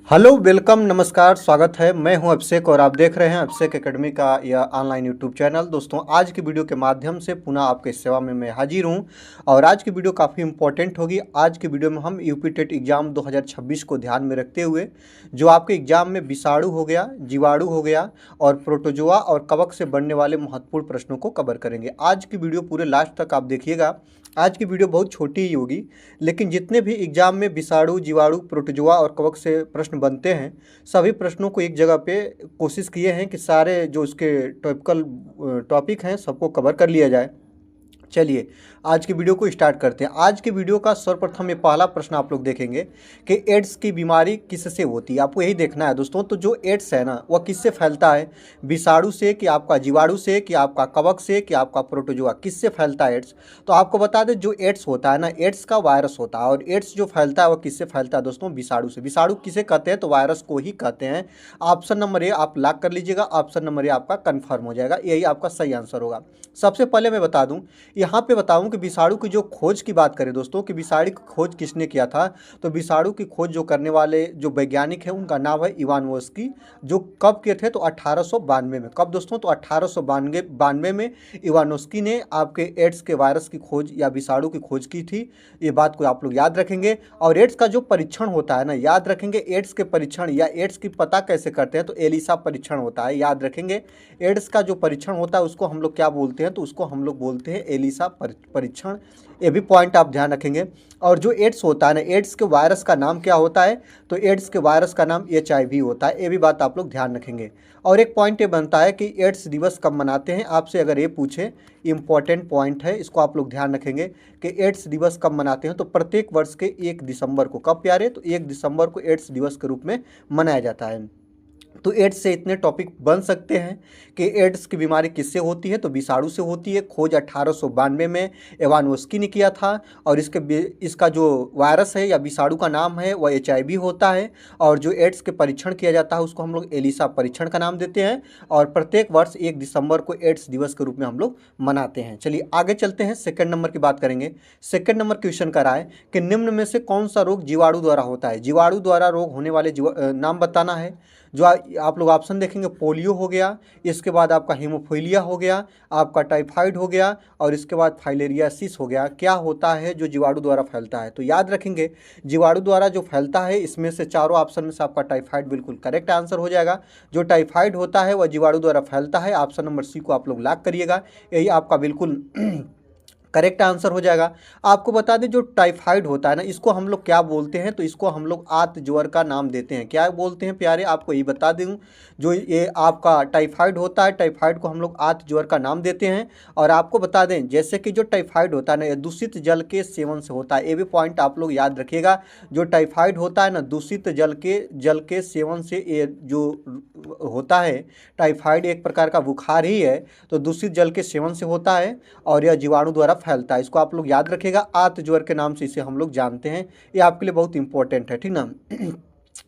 Hello welcome नमस्कार स्वागत है। मैं हूं अभिषेक और आप देख रहे हैं अभिषेक एकेडमी का यह ऑनलाइन यूट्यूब चैनल। दोस्तों, आज की वीडियो के माध्यम से पुनः आपके सेवा में मैं हाजिर हूं और आज की वीडियो काफ़ी इंपॉर्टेंट होगी। आज की वीडियो में हम यूपी टेट एग्ज़ाम 2026 को ध्यान में रखते हुए जो आपके एग्ज़ाम में विषाणु हो गया, जीवाणु हो गया और प्रोटोजोआ और कवक से बनने वाले महत्वपूर्ण प्रश्नों को कवर करेंगे। आज की वीडियो पूरे लास्ट तक आप देखिएगा। आज की वीडियो बहुत छोटी ही होगी, लेकिन जितने भी एग्जाम में विषाणु, जीवाणु, प्रोटोजोआ और कवक से प्रश्न बनते हैं, सभी प्रश्नों को एक जगह पे कोशिश किए हैं कि सारे जो इसके टॉपिकल टॉपिक हैं सबको कवर कर लिया जाए। चलिए आज की वीडियो को स्टार्ट करते हैं। आज की वीडियो का सर्वप्रथम ये पहला प्रश्न आप लोग देखेंगे कि एड्स की बीमारी किससे होती है। आपको यही देखना है दोस्तों। तो जो एड्स है ना, वह किससे फैलता है? विषाणु से कि आपका जीवाणु से कि आपका कवक से कि आपका प्रोटोजोआ, किससे फैलता है एड्स? तो आपको बता दें, जो एड्स होता है ना, एड्स का वायरस होता है और एड्स जो फैलता है वह किससे फैलता है दोस्तों? विषाणु से। विषाणु किसे कहते हैं? तो वायरस को ही कहते हैं। ऑप्शन नंबर ए आप लॉक कर लीजिएगा। ऑप्शन नंबर ए आपका कन्फर्म हो जाएगा, यही आपका सही आंसर होगा। सबसे पहले मैं बता दूं, यहाँ पे बताऊं कि विषाणु की जो खोज की बात करें दोस्तों, कि विषाणु की खोज किसने किया था, तो विषाणु की खोज जो करने वाले जो वैज्ञानिक हैं उनका नाम है इवानोव्स्की। जो कब किए थे? तो 1892 में। कब दोस्तों? तो 1892 में इवानोव्स्की ने आपके एड्स के वायरस की खोज या विषाणु की खोज की थी। ये बात को आप लोग याद रखेंगे। और एड्स का जो परीक्षण होता है ना, याद रखेंगे, एड्स के परीक्षण या एड्स की पता कैसे करते हैं? तो एलिसा परीक्षण होता है, याद रखेंगे। एड्स का जो परीक्षण होता है उसको हम लोग क्या बोलते हैं? तो उसको हम लोग बोलते हैं एलिसा परीक्षण। ये भी पॉइंट आप ध्यान रखेंगे। और जो एड्स होता है ना, एड्स के वायरस का नाम क्या होता है? तो एड्स के वायरस का नाम HIV होता है। ये भी बात आप लोग ध्यान रखेंगे। और एक पॉइंट ये बनता है कि एड्स दिवस कब मनाते हैं, आपसे अगर ये पूछे, इंपॉर्टेंट पॉइंट है, इसको आप लोग ध्यान रखेंगे कि एड्स दिवस कब मनाते हैं। तो प्रत्येक वर्ष के 1 दिसंबर को। कब प्यारे? तो 1 दिसंबर को एड्स दिवस के रूप में मनाया जाता है। तो एड्स से इतने टॉपिक बन सकते हैं कि एड्स की बीमारी किससे होती है? तो विषाणु से होती है। खोज 1892 में इवानोव्स्की ने किया था। और इसका जो वायरस है या विषाणु का नाम है वह HIV होता है। और जो एड्स के परीक्षण किया जाता है उसको हम लोग एलिसा परीक्षण का नाम देते हैं। और प्रत्येक वर्ष 1 दिसंबर को एड्स दिवस के रूप में हम लोग मनाते हैं। चलिए आगे चलते हैं, सेकेंड नंबर की बात करेंगे। सेकेंड नंबर क्वेश्चन का रहा है कि निम्न में से कौन सा रोग जीवाणु द्वारा होता है? जीवाणु द्वारा रोग होने वाले नाम बताना है। जो आप लोग ऑप्शन देखेंगे, पोलियो हो गया, इसके बाद आपका हीमोफीलिया हो गया, आपका टाइफाइड हो गया और इसके बाद फाइलेरियासिस हो गया। क्या होता है जो जीवाणु द्वारा फैलता है? तो याद रखेंगे, जीवाणु द्वारा जो फैलता है, इसमें से चारों ऑप्शन में से आपका टाइफाइड बिल्कुल करेक्ट आंसर हो जाएगा। जो टाइफाइड होता है वह जीवाणु द्वारा फैलता है। ऑप्शन नंबर सी को आप लोग लॉक करिएगा, यही आपका बिल्कुल करेक्ट आंसर हो जाएगा। आपको बता दें, जो टाइफाइड होता है ना, इसको हम लोग क्या बोलते हैं? तो इसको हम लोग आत ज्वर का नाम देते हैं। क्या बोलते हैं प्यारे? आपको ये बता दूं, जो ये आपका टाइफाइड होता है, टाइफाइड को हम लोग आत ज्वर का नाम देते हैं। और आपको बता दें, जैसे कि जो टाइफाइड होता है ना, ये दूषित जल के सेवन से होता है। ये भी पॉइंट आप लोग याद रखिएगा। जो टाइफाइड होता है ना, दूषित जल के सेवन से ये जो होता है, टाइफाइड एक प्रकार का बुखार ही है, तो दूषित जल के सेवन से होता है और यह जीवाणु द्वारा फैलता है। इसको आप लोग याद रखिएगा, आत ज्वर के नाम से इसे हम लोग जानते हैं। ये आपके लिए बहुत इंपॉर्टेंट है, ठीक ना।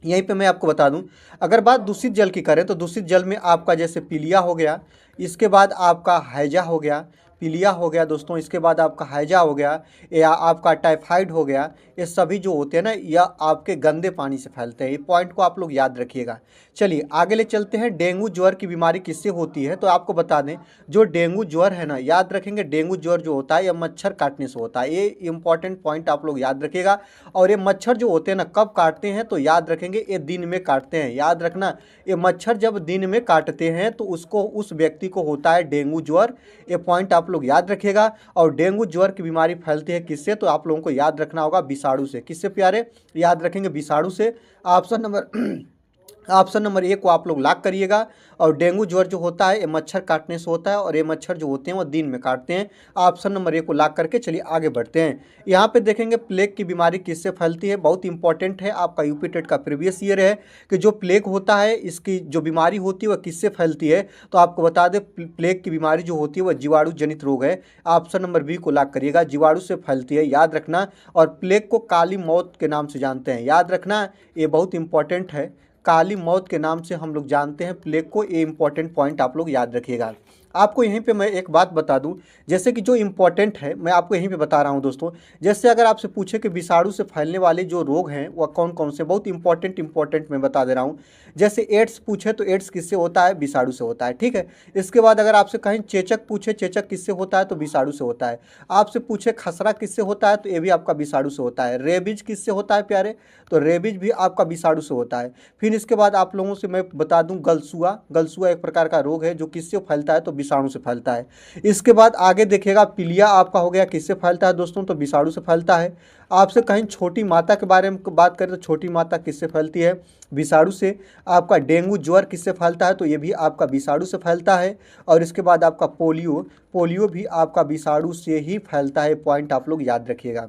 यहीं पे मैं आपको बता दूं, अगर बात दूषित जल की करें तो दूषित जल में आपका जैसे पीलिया हो गया, इसके बाद आपका हैजा हो गया, पीलिया हो गया दोस्तों, इसके बाद आपका हैजा हो गया, या आपका टाइफाइड हो गया। ये सभी जो होते हैं ना, यह आपके गंदे पानी से फैलते हैं। ये पॉइंट को आप लोग याद रखिएगा। चलिए आगे ले चलते हैं। डेंगू ज्वर की बीमारी किससे होती है? तो आपको बता दें, जो डेंगू ज्वर है ना, याद रखेंगे, डेंगू ज्वर जो होता है यह मच्छर काटने से होता है। ये इंपॉर्टेंट पॉइंट आप लोग याद रखिएगा। और ये मच्छर जो होते हैं ना, कब काटते हैं? तो याद रखेंगे, ये दिन में काटते हैं। याद रखना, ये मच्छर जब दिन में काटते हैं तो उस व्यक्ति को होता है डेंगू ज्वर। ये पॉइंट आप लोग याद रखिएगा। और डेंगू ज्वर की बीमारी फैलती है किससे? तो आप लोगों को याद रखना होगा, विषाणु से। किससे प्यारे? याद रखेंगे, विषाणु से। ऑप्शन नंबर ए को आप लोग लॉक करिएगा। और डेंगू ज्वर जो होता है ये मच्छर काटने से होता है और ये मच्छर जो होते हैं वो दिन में काटते हैं। ऑप्शन नंबर ए को लॉक करके चलिए आगे बढ़ते हैं। यहाँ पे देखेंगे, प्लेग की बीमारी किससे फैलती है? बहुत इंपॉर्टेंट है, आपका यूपी टेट का प्रीवियस ईयर है कि जो प्लेग होता है इसकी जो बीमारी होती है वह किससे फैलती है? तो आपको बता दें, प्लेग की बीमारी जो होती है वह जीवाणु जनित रोग है। ऑप्शन नंबर बी को लॉक करिएगा, जीवाणु से फैलती है, याद रखना। और प्लेग को काली मौत के नाम से जानते हैं, याद रखना, ये बहुत इंपॉर्टेंट है। काली मौत के नाम से हम लोग जानते हैं प्लेग को। ये इंपॉर्टेंट पॉइंट आप लोग याद रखिएगा। आपको यहीं पे मैं एक बात बता दूं, जैसे कि जो इम्पोर्टेंट है मैं आपको यहीं पे बता रहा हूं दोस्तों। जैसे अगर आपसे पूछे कि विषाणु से फैलने वाले जो रोग हैं वह कौन कौन से, बहुत इंपॉर्टेंट मैं बता दे रहा हूं। जैसे एड्स पूछे तो एड्स किससे होता है, विषाणु से होता है, ठीक है। इसके बाद अगर आपसे कहीं चेचक पूछे, चेचक किससे होता है तो विषाणु से होता है। आपसे पूछे खसरा किससे होता है तो ये भी आपका विषाणु से होता है। रेबीज किससे होता है प्यारे, तो रेबीज भी आपका विषाणु से होता है। फिर इसके बाद आप लोगों से मैं बता दूं गलसुआ, गलसुआ एक प्रकार का रोग है जो किससे फैलता है तो विषाणु से फैलता है। इसके बाद आगे देखिएगा पीलिया आपका हो गया, किससे फैलता है दोस्तों तो विषाणु से फैलता है। आपसे कहीं छोटी माता के बारे में बात करें तो छोटी माता किससे फैलती है, विषाणु से। आपका डेंगू ज्वर किससे फैलता है तो ये भी आपका विषाणु से फैलता है। और इसके बाद आपका पोलियो, पोलियो भी आपका विषाणु से ही फैलता है, पॉइंट आप लोग याद रखिएगा।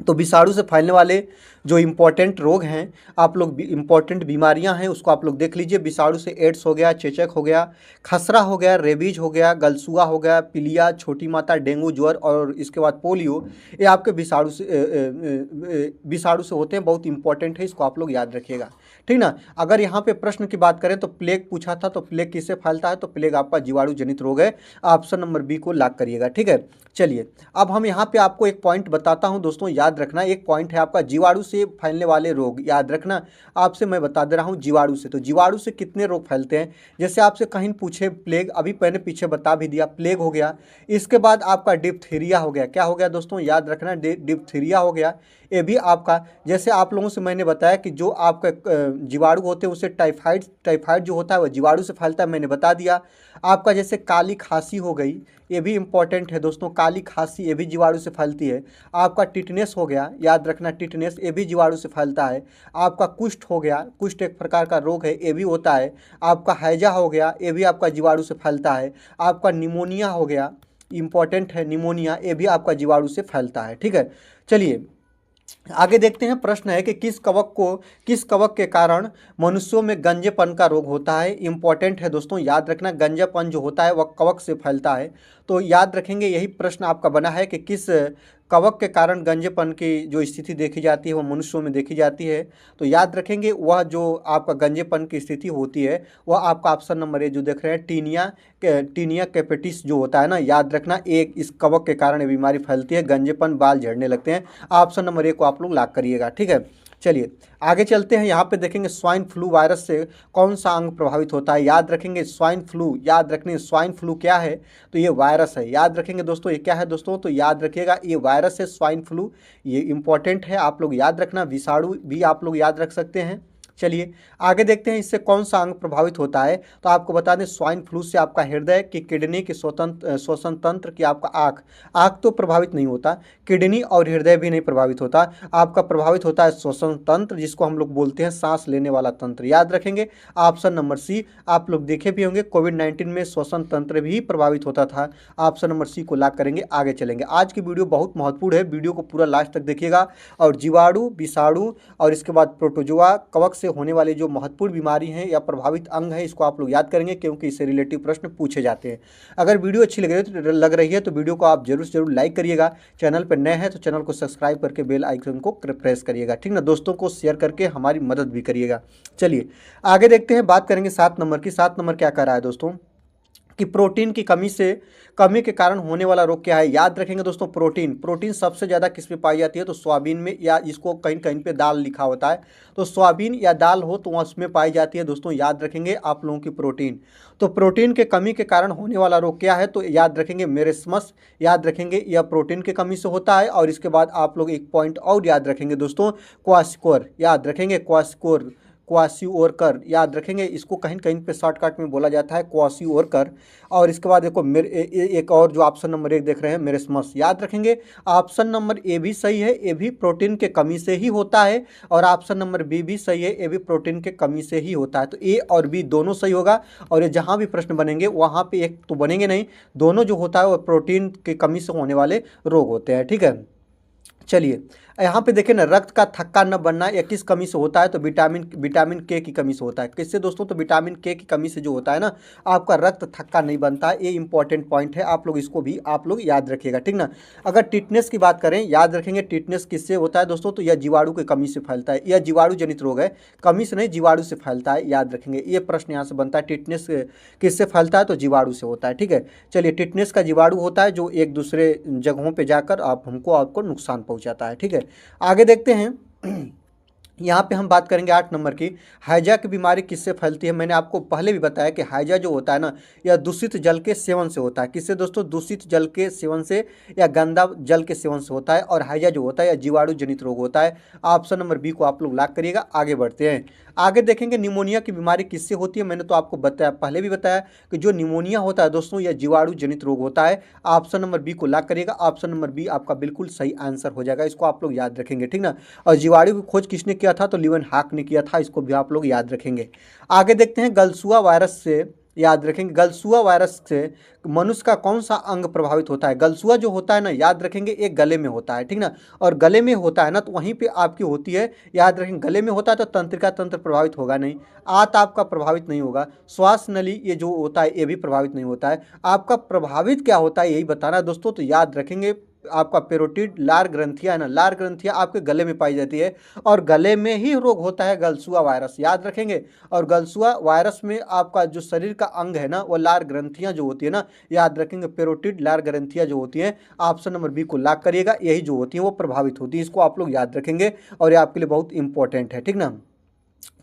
तो विषाणु से फैलने वाले जो इम्पोर्टेंट रोग हैं, आप लोग इम्पोर्टेंट बीमारियां हैं उसको आप लोग देख लीजिए। विषाणु से एड्स हो गया, चेचक हो गया, खसरा हो गया, रेबीज हो गया, गलसुआ हो गया, पीलिया, छोटी माता, डेंगू ज्वर और इसके बाद पोलियो, ये आपके विषाणु से होते हैं, बहुत इंपॉर्टेंट है, इसको आप लोग याद रखिएगा, ठीक ना। अगर यहाँ पे प्रश्न की बात करें तो प्लेग पूछा था, तो प्लेग किससे फैलता है तो प्लेग आपका जीवाणु जनित रोग है। ऑप्शन नंबर बी को लॉक करिएगा, ठीक है। चलिए अब हम यहाँ पे आपको एक पॉइंट बताता हूँ दोस्तों, याद रखना। एक पॉइंट है आपका जीवाणु से फैलने वाले रोग, याद रखना। आपसे मैं बता दे रहा हूँ जीवाणु से, तो जीवाणु से कितने रोग फैलते हैं। जैसे आपसे कहीं पूछे प्लेग, अभी मैंने पीछे बता भी दिया, प्लेग हो गया। इसके बाद आपका डिप्थीरिया हो गया, क्या हो गया दोस्तों याद रखना, डिप्थीरिया हो गया। ये भी आपका, जैसे आप लोगों से मैंने बताया कि जो आपका जीवाणु होते हैं उससे टाइफाइड जो होता है वह जीवाणु से फैलता है, मैंने बता दिया। आपका जैसे काली खांसी हो गई, ये भी इंपॉर्टेंट है दोस्तों, काली खांसी ये भी जीवाणु से फैलती है। आपका टिटनेस हो गया, याद रखना टिटनेस ये भी जीवाणु से फैलता है। आपका कुष्ठ हो गया, कुष्ठ एक प्रकार का रोग है, ये भी होता है। आपका हैजा हो गया, ये भी आपका जीवाणु से फैलता है। आपका निमोनिया हो गया, इंपॉर्टेंट है निमोनिया, ये भी आपका जीवाणु से फैलता है, ठीक है। चलिए आगे देखते हैं। प्रश्न है कि किस कवक के कारण मनुष्यों में गंजेपन का रोग होता है। इंपॉर्टेंट है दोस्तों, याद रखना, गंजेपन जो होता है वह कवक से फैलता है। तो याद रखेंगे, यही प्रश्न आपका बना है कि किस कवक के कारण गंजेपन की जो स्थिति देखी जाती है वो मनुष्यों में देखी जाती है। तो याद रखेंगे वह जो आपका गंजेपन की स्थिति होती है वह आपका ऑप्शन नंबर ए जो देख रहे हैं टीनिया कैपेटिस जो होता है ना, याद रखना, एक इस कवक के कारण ये बीमारी फैलती है, गंजेपन, बाल झड़ने लगते हैं। ऑप्शन नंबर ए को आप लोग लॉक करिएगा, ठीक है। चलिए आगे चलते हैं। यहाँ पे देखेंगे स्वाइन फ्लू वायरस से कौन सा अंग प्रभावित होता है। याद रखेंगे स्वाइन फ्लू, याद रखने स्वाइन फ्लू क्या है तो ये वायरस है। याद रखेंगे दोस्तों, ये क्या है दोस्तों तो याद रखिएगा ये वायरस है स्वाइन फ्लू, ये इंपॉर्टेंट है, आप लोग याद रखना। विषाणु भी आप लोग याद रख सकते हैं। चलिए आगे देखते हैं इससे कौन सा अंग प्रभावित होता है। तो आपको बता दें स्वाइन फ्लू से आपका हृदय की, किडनी की, श्वसन तंत्र की, आपका आँख तो प्रभावित नहीं होता, किडनी और हृदय भी नहीं प्रभावित होता। आपका प्रभावित होता है श्वसन तंत्र, जिसको हम लोग बोलते हैं सांस लेने वाला तंत्र। याद रखेंगे ऑप्शन नंबर सी। आप लोग देखे भी होंगे कोविड-19 में श्वसन तंत्र भी प्रभावित होता था। ऑप्शन नंबर सी को लॉक करेंगे। आगे चलेंगे। आज की वीडियो बहुत महत्वपूर्ण है, वीडियो को पूरा लास्ट तक देखिएगा। और जीवाणु, विषाणु और इसके बाद प्रोटोजोआ, कवक से होने वाली जो महत्वपूर्ण बीमारी है या प्रभावित अंग है, इसको आप लोग याद करेंगे क्योंकि इससे रिलेटिव प्रश्न पूछे जाते हैं। अगर वीडियो अच्छी लग रही है तो वीडियो को आप जरूर से जरूर लाइक करिएगा। चैनल पर नए हैं तो चैनल को सब्सक्राइब करके बेल आइकन को प्रेस करिएगा, ठीक ना। दोस्तों को शेयर करके हमारी मदद भी करिएगा। चलिए आगे देखते हैं, बात करेंगे 7 नंबर की। 7 नंबर क्या कर रहा है दोस्तों कि प्रोटीन की कमी के कारण होने वाला रोग क्या है। याद रखेंगे दोस्तों, प्रोटीन सबसे ज़्यादा किस में पाई जाती है तो सोयाबीन में, या इसको कहीं कहीं पे दाल लिखा होता है तो सोयाबीन या दाल हो तो उसमें पाई जाती है दोस्तों। याद रखेंगे आप लोगों की प्रोटीन, तो प्रोटीन के कमी के कारण होने वाला रोग क्या है तो याद रखेंगे मेरेस्मस। याद रखेंगे यह प्रोटीन की कमी से होता है। और इसके बाद आप लोग एक पॉइंट और याद रखेंगे दोस्तों, क्वाशियोर। याद रखेंगे क्वाशियोर, याद रखेंगे, इसको कहीं कहीं पे शॉर्टकट में बोला जाता है क्वाशियोर। और इसके बाद देखो एक और जो ऑप्शन नंबर 1 देख रहे हैं मेरेस्मस। याद रखेंगे ऑप्शन नंबर ए भी सही है, ये भी प्रोटीन के कमी से ही होता है। और ऑप्शन नंबर बी भी सही है, ये भी प्रोटीन के कमी से ही होता है। तो ए और बी दोनों सही होगा। और ये जहाँ भी प्रश्न बनेंगे वहाँ पे एक तो बनेंगे नहीं, दोनों जो होता है वो प्रोटीन की कमी से होने वाले रोग होते हैं, ठीक है। चलिए, यहाँ पे देखिए ना, रक्त का थक्का न बनना या किस कमी से होता है, तो विटामिन के की कमी से होता है। किससे दोस्तों? तो विटामिन के की कमी से जो होता है ना, आपका रक्त थक्का नहीं बनता है। ये इंपॉर्टेंट पॉइंट है, आप लोग इसको भी आप लोग याद रखिएगा, ठीक ना। अगर टिटनेस की बात करें, याद रखेंगे टिटनेस किससे होता है दोस्तों? तो यह जीवाणु की कमी से फैलता है। यह जीवाणु जनित रोग है, कमी से नहीं जीवाणु से फैलता है, याद रखेंगे। ये प्रश्न यहाँ से बनता है, टिटनेस किससे फैलता है? तो जीवाणु से होता है, ठीक है। चलिए, टिटनेस का जीवाणु होता है जो एक दूसरे जगहों पर जाकर आपको नुकसान पहुँचाता है, ठीक है। आगे देखते हैं। यहाँ पे हम बात करेंगे 8 नंबर की, हैजा की बीमारी किससे फैलती है। मैंने आपको पहले भी बताया कि हैजा जो होता है ना, यह दूषित जल के सेवन से होता है। किससे दोस्तों? दूषित जल के सेवन से या गंदा जल के सेवन से होता है। और हैजा जो होता है यह जीवाणु जनित रोग होता है। ऑप्शन नंबर बी को आप लोग लॉक करिएगा। आगे बढ़ते हैं, आगे देखेंगे निमोनिया की बीमारी किससे होती है। मैंने तो आपको बताया, पहले भी बताया कि जो निमोनिया होता है दोस्तों, यह जीवाणु जनित रोग होता है। ऑप्शन नंबर बी को लॉक करिएगा। ऑप्शन नंबर बी आपका बिल्कुल सही आंसर हो जाएगा, इसको आप लोग याद रखेंगे, ठीक ना। और जीवाणु की खोज किसने किया था? तो लीवन हाक ने किया था, इसको भी आप लोग याद रखेंगे। आगे देखते हैं, गलसुआ वायरस से, याद रखेंगे, गलसुआ वायरस से मनुष्य का कौन सा अंग प्रभावित होता है। गलसुआ जो होता है ना, याद रखेंगे, एक गले में होता है, ठीक ना। और गले में होता है ना, तो वहीं पे आपकी होती है, याद रखेंगे। गले में होता है तो तंत्रिका तंत्र प्रभावित होगा नहीं, आंत आपका प्रभावित नहीं होगा, श्वास नली ये जो होता है ये भी प्रभावित नहीं होता है। आपका प्रभावित क्या होता है यही बताना है दोस्तों, तो याद रखेंगे, आपका पेरोटिड लार ग्रंथियां है ना, लार ग्रंथियां आपके गले में पाई जाती है, और गले में ही रोग होता है गलसुआ वायरस, याद रखेंगे। और गलसुआ वायरस में आपका जो शरीर का अंग है ना, वो लार ग्रंथियां जो होती है ना, याद रखेंगे, पेरोटिड लार ग्रंथियां जो होती हैं, ऑप्शन नंबर बी को लॉक करिएगा। यही जो होती है वो प्रभावित होती है, इसको आप लोग याद रखेंगे, और ये आपके लिए बहुत इंपॉर्टेंट है, ठीक ना।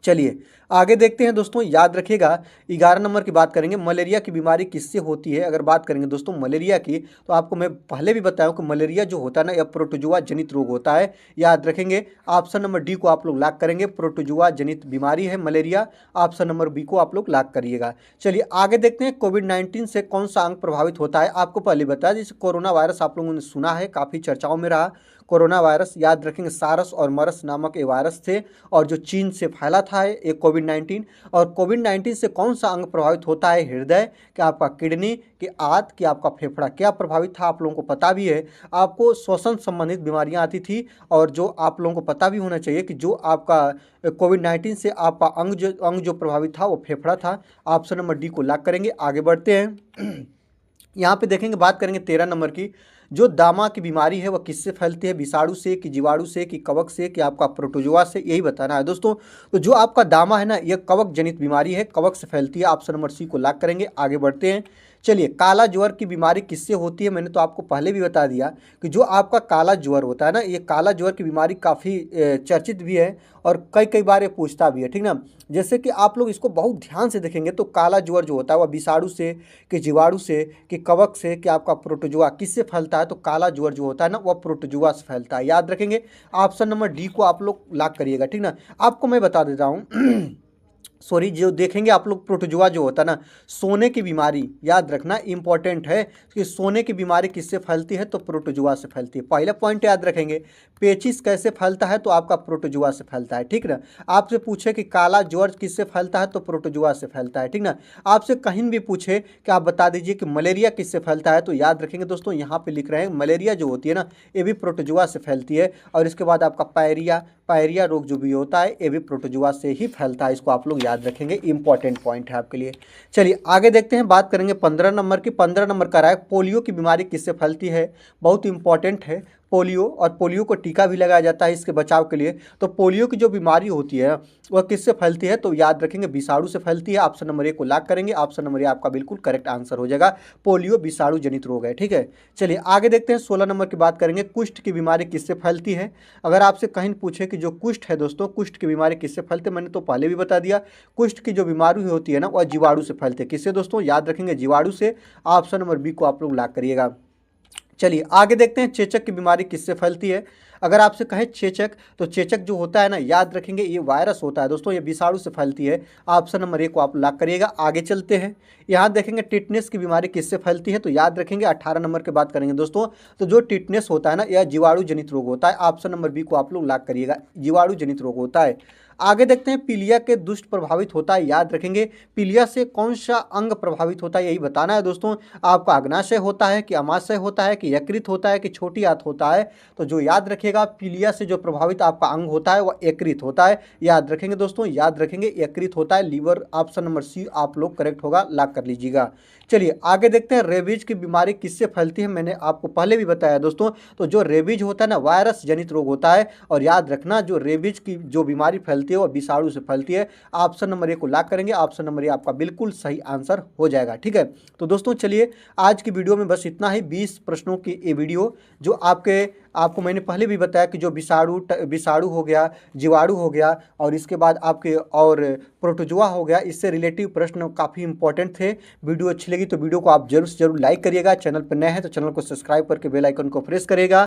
चलिए, आगे देखते हैं दोस्तों, याद रखिएगा। 11 नंबर की बात करेंगे, मलेरिया की बीमारी किससे होती है। अगर बात करेंगे दोस्तों मलेरिया की, तो आपको मैं पहले भी बताया कि मलेरिया जो होता है ना, यह प्रोटोजुआ जनित रोग होता है, याद रखेंगे। ऑप्शन नंबर डी को आप लोग लॉक करेंगे, प्रोटोजुआ जनित बीमारी है मलेरिया। ऑप्शन नंबर बी को आप लोग लॉक करिएगा। चलिए, आगे देखते हैं, कोविड-19 से कौन सा अंग प्रभावित होता है। आपको पहले बताया, जैसे कोरोना वायरस आप लोगों ने सुना है, काफ़ी चर्चाओं में रहा कोरोना वायरस, याद रखेंगे। सारस और मरस नामक ये वायरस थे, और जो चीन से फैला था ये कोविड-19। और कोविड-19 से कौन सा अंग प्रभावित होता है? हृदय, कि आपका किडनी, कि आंत, कि आपका फेफड़ा। क्या प्रभावित था आप लोगों को पता भी है। आपको श्वसन संबंधित बीमारियां आती थी, और जो आप लोगों को पता भी होना चाहिए कि जो आपका कोविड-19 से आपका अंग जो प्रभावित था वो फेफड़ा था। ऑप्शन नंबर डी को लॉक करेंगे। आगे बढ़ते हैं। यहाँ पे देखेंगे, बात करेंगे 13 नंबर की, जो दामा की बीमारी है वह किससे फैलती है। विषाणु से, कि जीवाणु से, कि कवक से, कि आपका प्रोटोजुआ से, यही बताना है दोस्तों। तो जो आपका दामा है ना, यह कवक जनित बीमारी है, कवक से फैलती है। ऑप्शन नंबर सी को लॉक करेंगे। आगे बढ़ते हैं। चलिए, काला ज्वर की बीमारी किससे होती है। मैंने तो आपको पहले भी बता दिया कि जो आपका काला ज्वर होता है ना, ये काला ज्वर की बीमारी काफ़ी चर्चित भी है, और कई कई बार ये पूछता भी है, ठीक ना। जैसे कि आप लोग इसको बहुत ध्यान से देखेंगे, तो काला ज्वर जो होता है वह विषाणु से, कि जीवाणु से, कि कवक से, कि आपका प्रोटोजुआ, किससे फैलता है। तो काला ज्वर जो होता है ना, वह प्रोटोजुआ से फैलता है, याद रखेंगे। ऑप्शन नंबर डी को आप लोग लॉक करिएगा, ठीक ना। आपको मैं बता देता हूँ सॉरी, जो देखेंगे आप लोग, प्रोटोजुआ जो होता है ना, सोने की बीमारी, याद रखना इंपॉर्टेंट है कि सोने की बीमारी किससे फैलती है। तो प्रोटोजुआ से फैलती है, पहला पॉइंट याद रखेंगे। पेचिस कैसे फैलता है, तो आपका प्रोटोजुआ से फैलता है, ठीक ना। आपसे पूछे कि काला ज्वर किससे फैलता है, तो प्रोटोजुआ से फैलता है, ठीक ना। आपसे कहीं भी पूछे कि आप बता दीजिए कि मलेरिया किससे फैलता है, तो याद रखेंगे दोस्तों, यहाँ पे लिख रहे हैं मलेरिया जो होती है ना, ये भी प्रोटोजुआ से फैलती है। और इसके बाद आपका पायरिया रोग जो भी होता है, ये भी प्रोटोजुआ से ही फैलता है, इसको आप लोग याद रखेंगे, इंपॉर्टेंट पॉइंट है आपके लिए। चलिए, आगे देखते हैं, बात करेंगे 15 नंबर की। 15 नंबर का है, पोलियो की बीमारी किससे फैलती है। बहुत इंपॉर्टेंट है पोलियो, और पोलियो को टीका भी लगाया जाता है इसके बचाव के लिए। तो पोलियो की जो बीमारी होती है वह किससे फैलती है, तो याद रखेंगे, विषाणु से फैलती है। ऑप्शन नंबर ए को लॉक करेंगे। ऑप्शन नंबर ए आपका बिल्कुल करेक्ट आंसर हो जाएगा, पोलियो विषाणु जनित रोग है, ठीक है। चलिए, आगे देखते हैं, 16 नंबर की बात करेंगे, कुष्ठ की बीमारी किससे फैलती है। अगर आपसे कहीं पूछे कि जो कुष्ठ है दोस्तों, कुष्ठ की बीमारी किससे फैलती है, मैंने तो पहले भी बता दिया, कुष्ठ की जो बीमारी होती है ना, वह जीवाणु से फैलती है। किससे दोस्तों, याद रखेंगे, जीवाणु से। ऑप्शन नंबर बी को आप लोग लॉक करिएगा। चलिए, आगे देखते हैं, चेचक की बीमारी किससे फैलती है। अगर आपसे कहे चेचक, तो चेचक जो होता है ना, याद रखेंगे, ये वायरस होता है दोस्तों, ये विषाणु से फैलती है। ऑप्शन नंबर ए को आप लॉक करिएगा। आगे चलते हैं, यहाँ देखेंगे, टिटनेस की बीमारी किससे फैलती है, तो याद रखेंगे, 18 नंबर की बात करेंगे दोस्तों। तो जो टिटनेस होता है ना, यह जीवाणु जनित रोग होता है। ऑप्शन नंबर बी को आप लोग लॉक करिएगा, जीवाणु जनित रोग होता है। आगे देखते हैं, पीलिया के दुष्ट प्रभावित होता है, याद रखेंगे पीलिया से कौन सा अंग प्रभावित होता है, यही बताना है दोस्तों। आपका अग्नाशय होता है कि अमाशय होता है कि यकृत होता है कि छोटी आंत होता है। तो जो याद रखिएगा, पीलिया से जो प्रभावित आपका अंग होता है वह यकृत होता है, याद रखेंगे दोस्तों, याद रखेंगे यकृत होता है। लीवर ऑप्शन नंबर सी आप लोग करेक्ट होगा, लॉक कर लीजिएगा। चलिए आगे देखते हैं, रेबीज की बीमारी किससे फैलती है, मैंने आपको पहले भी बताया दोस्तों। तो जो रेबीज होता है ना, वायरस जनित रोग होता है, और याद रखना जो रेबीज की जो बीमारी फैलती है वह विषाणु से फैलती है। ऑप्शन नंबर ए को लॉक करेंगे, ऑप्शन नंबर ए आपका बिल्कुल सही आंसर हो जाएगा। ठीक है, तो दोस्तों चलिए आज की वीडियो में बस इतना ही। 20 प्रश्नों की ये वीडियो जो आपको मैंने पहले भी बताया कि जो विषाणु हो गया, जीवाणु हो गया, और इसके बाद आपके और प्रोटोजोआ हो गया, इससे रिलेटिव प्रश्न काफ़ी इंपॉर्टेंट थे। वीडियो अच्छी लगी तो वीडियो को आप जरूर से जरूर लाइक करिएगा। चैनल पर नए हैं तो चैनल को सब्सक्राइब करके बेल आइकन को प्रेस करिएगा।